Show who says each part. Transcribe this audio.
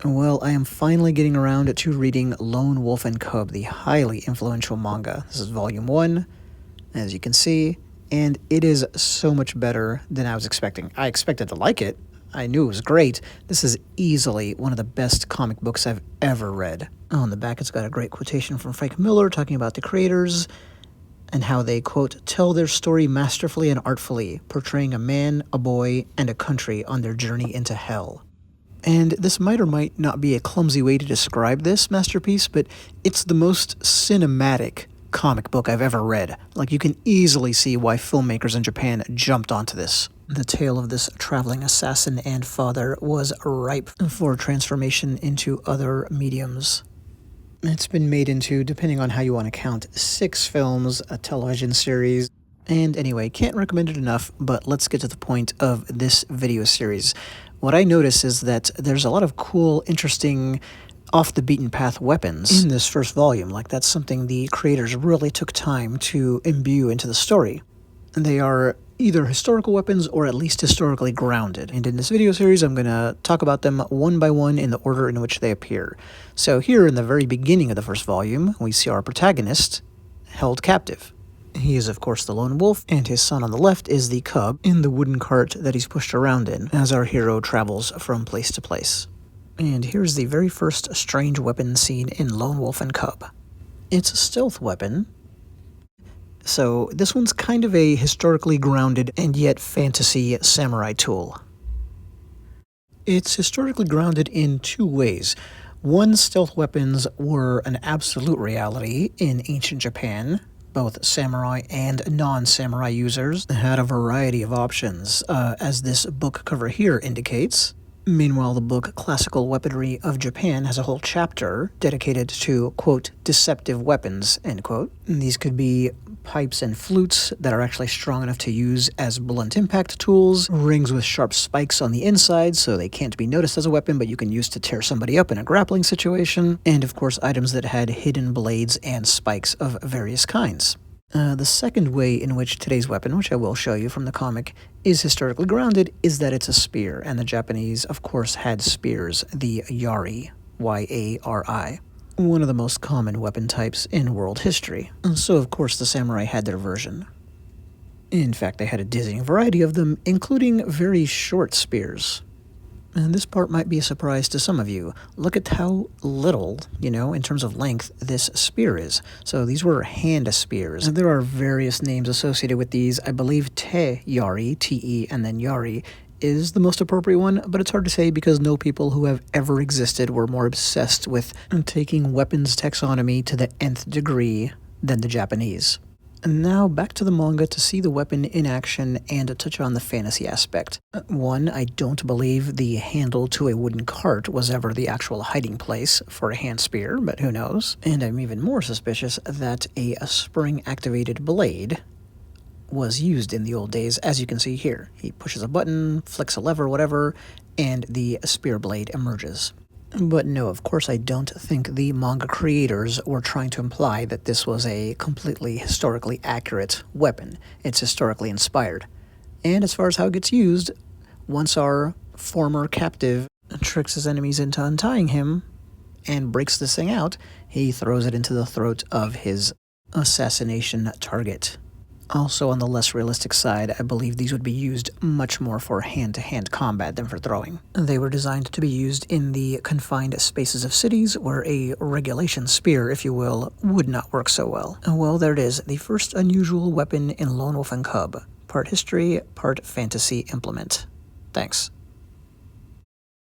Speaker 1: Well, I am finally getting around to reading Lone Wolf and Cub, the highly influential manga. This is volume 1, as you can see, and it is so much better than I was expecting. I expected to like it. I knew it was great. This is easily one of the best comic books I've ever read. On the back, it's got a great quotation from Frank Miller talking about the creators and how they, quote, tell their story masterfully and artfully, portraying a man, a boy, and a country on their journey into hell. And this might or might not be a clumsy way to describe this masterpiece, but it's the most cinematic comic book I've ever read. Like, you can easily see why filmmakers in Japan jumped onto this. The tale of this traveling assassin and father was ripe for transformation into other mediums. It's been made into, depending on how you want to count, 6 films, a television series, and anyway, can't recommend it enough, but let's get to the point of this video series. What I notice is that there's a lot of cool, interesting, off-the-beaten-path weapons in this first volume. Like, that's something the creators really took time to imbue into the story. And they are either historical weapons or at least historically grounded. And in this video series, I'm going to talk about them one by one in the order in which they appear. So here in the very beginning of the first volume, we see our protagonist held captive. He is, of course, the lone wolf, and his son on the left is the cub in the wooden cart that he's pushed around in as our hero travels from place to place. And here's the very first strange weapon seen in Lone Wolf and Cub. It's a stealth weapon, so this one's kind of a historically grounded and yet fantasy samurai tool. It's historically grounded in 2 ways. One, stealth weapons were an absolute reality in ancient Japan. Both samurai and non-samurai users had a variety of options, as this book cover here indicates. Meanwhile, the book Classical Weaponry of Japan has a whole chapter dedicated to, quote, deceptive weapons, end quote. And these could be pipes and flutes that are actually strong enough to use as blunt impact tools, rings with sharp spikes on the inside so they can't be noticed as a weapon, but you can use to tear somebody up in a grappling situation, and of course items that had hidden blades and spikes of various kinds. The second way in which today's weapon, which I will show you from the comic, is historically grounded is that it's a spear, and the Japanese, of course, had spears, the yari, Y-A-R-I. One of the most common weapon types in world history, and so of course the samurai had their version. In fact, they had a dizzying variety of them, including very short spears. And this part might be a surprise to some of you. Look at how little, in terms of length, this spear is. So these were hand spears. And there are various names associated with these. I believe te yari, T-E, and then yari, is the most appropriate one, but it's hard to say because no people who have ever existed were more obsessed with taking weapons taxonomy to the nth degree than the Japanese. And now back to the manga to see the weapon in action and to touch on the fantasy aspect. 1, I don't believe the handle to a wooden cart was ever the actual hiding place for a hand spear, but who knows? And I'm even more suspicious that a spring-activated blade was used in the old days, as you can see here. He pushes a button, flicks a lever, whatever, and the spear blade emerges. But no, of course I don't think the manga creators were trying to imply that this was a completely historically accurate weapon. It's historically inspired. And as far as how it gets used, once our former captive tricks his enemies into untying him and breaks this thing out, he throws it into the throat of his assassination target. Also, on the less realistic side, I believe these would be used much more for hand-to-hand combat than for throwing. They were designed to be used in the confined spaces of cities where a regulation spear, if you will, would not work so well. Well, there it is, the first unusual weapon in Lone Wolf and Cub. Part history, part fantasy implement. Thanks.